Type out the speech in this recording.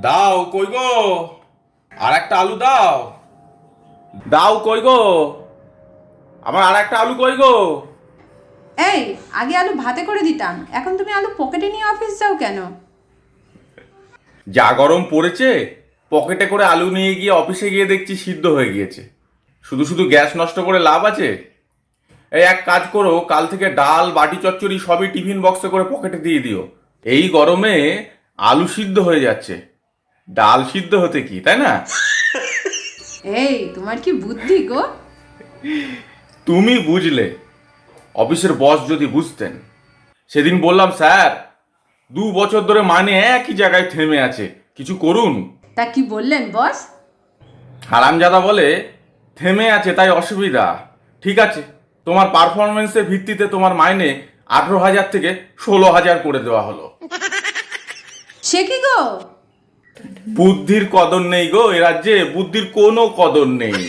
দাও কই গো, আর একটা আলু দাও। দাও কই গো, আমার আর একটা আলু কই গো। এই, আগে আলু ভাতে করে দিতাম, এখন তুমি আলু পকেটে নিয়ে অফিস যাও কেন? যা গরম পড়েছে, পকেটে করে আলু নিয়ে গিয়ে অফিসে গিয়ে দেখছি সিদ্ধ হয়ে গিয়েছে। শুধু শুধু গ্যাস নষ্ট করে লাভ আছে? এই এক কাজ করো, কাল থেকে ডাল বাটি চচ্চড়ি সবই টিফিন বক্সে করে পকেটে দিয়ে দিও। এই গরমে আলু সিদ্ধ হয়ে যাচ্ছে, ডাল সিদ্ধ হতে কি, তাই না? এই, তোমার কি বুদ্ধি গো? তুমি বুঝলে, অফিসের বস যদি বুঝতেন। সেদিন বললাম, স্যার 2 বছর ধরে মানে একই জায়গায় থেমে আছে, কিছু করুন। তা কি বললেন বস? হারামজাদা বলে, থেমে আছে তাই অসুবিধা। ঠিক আছে, তোমার পারফরমেন্সের ভিত্তিতে তোমার মাইনে 18,000 থেকে 16,000 করে দেওয়া হলো। সে কি গো? বুদ্ধির কদর নেই গো, এ রাজ্যে বুদ্ধির কোনো কদর নেই।